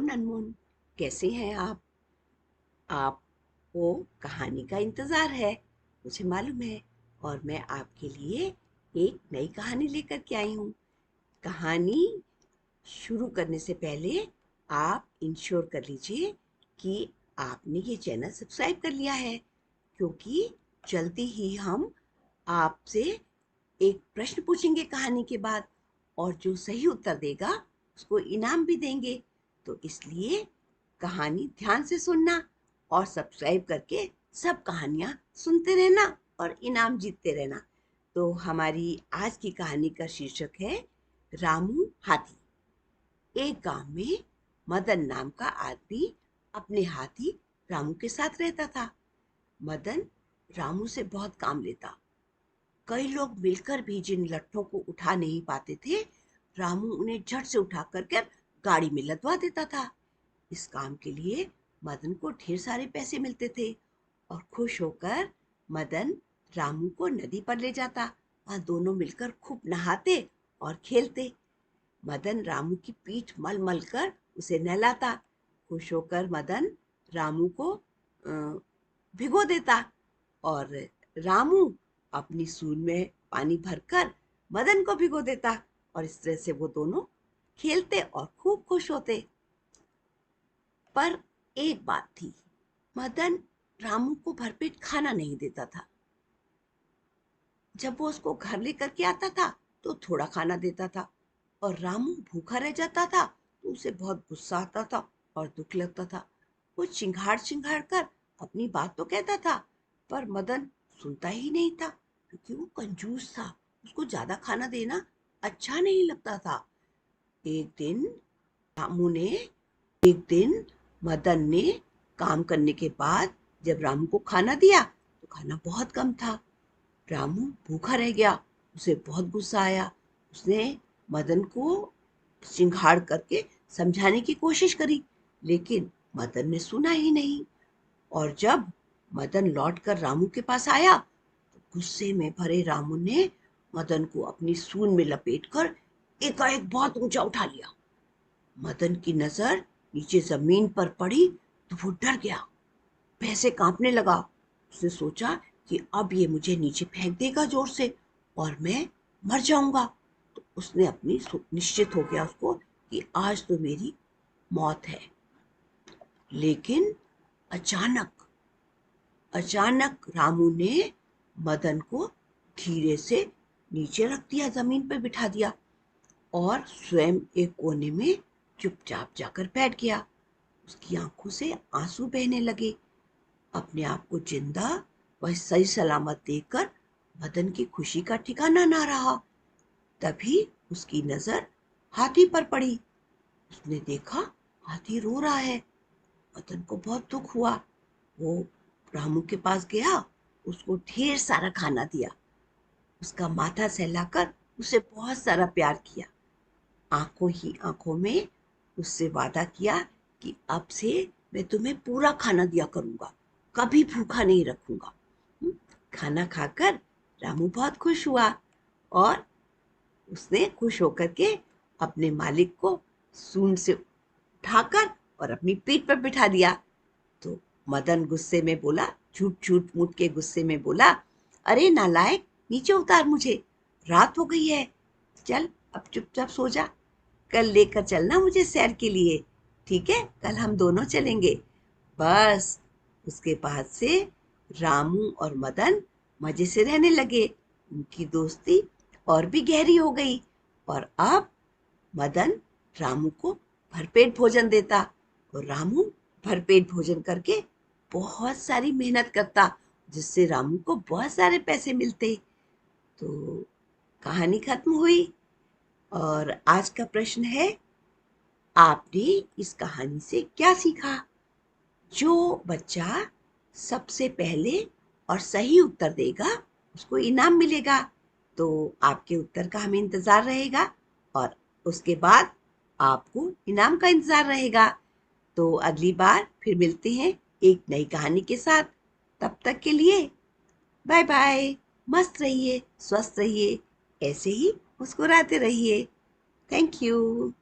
नन्मुन, कैसे हैं आप? आपको कहानी का इंतज़ार है, मुझे मालूम है। और मैं आपके लिए एक नई कहानी लेकर के आई हूँ। कहानी शुरू करने से पहले आप इंश्योर कर लीजिए कि आपने ये चैनल सब्सक्राइब कर लिया है, क्योंकि जल्दी ही हम आपसे एक प्रश्न पूछेंगे कहानी के बाद, और जो सही उत्तर देगा उसको इनाम भी देंगे। तो इसलिए कहानी ध्यान से सुनना और सब्सक्राइब करके सब कहानियाँ सुनते रहना और इनाम जीतते रहना। तो हमारी आज की कहानी का शीर्षक है रामू हाथी। एक गांव में मदन नाम का आदमी अपने हाथी रामू के साथ रहता था। मदन रामू से बहुत काम लेता। कई लोग मिलकर भी जिन लट्ठों को उठा नहीं पाते थे, रामू उन्हें झट से उठा कर गाड़ी में लदवा देता था। इस काम के लिए मदन को ढेर सारे पैसे मिलते थे और खुश होकर मदन रामू को नदी पर ले जाता। वहां दोनों मिलकर खूब नहाते और खेलते। मदन रामू की पीठ मल मल कर उसे नहलाता। खुश होकर मदन रामू को भिगो देता और रामू अपनी सूंड में पानी भरकर मदन को भिगो देता, और इस तरह से वो दोनों खेलते और खूब खुश होते। पर एक बात थी, मदन रामू को भरपेट खाना नहीं देता था। जब वो उसको घर लेकर के आता था तो थोड़ा खाना देता था, और रामू भूखा रह जाता था तो उसे बहुत गुस्सा आता था और दुख लगता था। वो चिंघाड़ चिंघाड़ कर अपनी बात तो कहता था, पर मदन सुनता ही नहीं था, क्योंकि वो कंजूस था। उसको ज्यादा खाना देना अच्छा नहीं लगता था। एक दिन रामू ने एक दिन मदन ने काम करने के बाद जब रामू को खाना दिया तो खाना बहुत कम था। रामू भूखा रह गया। उसे बहुत गुस्सा आया। उसने मदन को चिंघाड़ करके समझाने की कोशिश करी, लेकिन मदन ने सुना ही नहीं। और जब मदन लौटकर रामू के पास आया तो गुस्से में भरे रामू ने मदन को अपनी सूंड में लपेटकर एकाएक बहुत ऊंचा उठा लिया। मदन की नजर नीचे जमीन पर पड़ी तो वो डर गया, पैसे कांपने लगा। उसने सोचा कि अब ये मुझे नीचे फेंक देगा जोर से और मैं मर जाऊंगा। तो उसने अपनी निश्चित हो गया उसको कि आज तो मेरी मौत है। लेकिन अचानक अचानक रामू ने मदन को धीरे से नीचे रख दिया, जमीन पर बिठा दिया और स्वयं एक कोने में चुपचाप जाकर बैठ गया। उसकी आंखों से आंसू बहने लगे। अपने आप को जिंदा व सही सलामत देखकर मदन की खुशी का ठिकाना ना रहा। तभी उसकी नजर हाथी पर पड़ी। उसने देखा हाथी रो रहा है। मदन को बहुत दुख हुआ। वो रामू के पास गया, उसको ढेर सारा खाना दिया, उसका माथा सहलाकर उसे बहुत सारा प्यार किया। आंखों ही आंखों में उससे वादा किया कि अब से मैं तुम्हें पूरा खाना दिया करूंगा, कभी भूखा नहीं रखूंगा। खाना खाकर रामू बहुत खुश हुआ और उसने खुश होकर के अपने मालिक को सूंड से उठाकर और अपनी पीठ पर बिठा दिया। तो मदन गुस्से में बोला, झूठ झूठ मूठ के गुस्से में बोला, अरे नालायक, नीचे उतार मुझे, रात हो गई है, चल अब चुपचाप सो जा, कल लेकर चलना मुझे सैर के लिए, ठीक है, कल हम दोनों चलेंगे। बस उसके बाद से रामू और मदन मजे से रहने लगे। उनकी दोस्ती और भी गहरी हो गई और अब मदन रामू को भरपेट भोजन देता और रामू भरपेट भोजन करके बहुत सारी मेहनत करता, जिससे रामू को बहुत सारे पैसे मिलते। तो कहानी खत्म हुई और आज का प्रश्न है, आपने इस कहानी से क्या सीखा? जो बच्चा सबसे पहले और सही उत्तर देगा उसको इनाम मिलेगा। तो आपके उत्तर का हमें इंतजार रहेगा और उसके बाद आपको इनाम का इंतजार रहेगा। तो अगली बार फिर मिलते हैं एक नई कहानी के साथ। तब तक के लिए बाय बाय। मस्त रहिए, स्वस्थ रहिए, ऐसे ही मुस्कुराते रहिए। Thank you.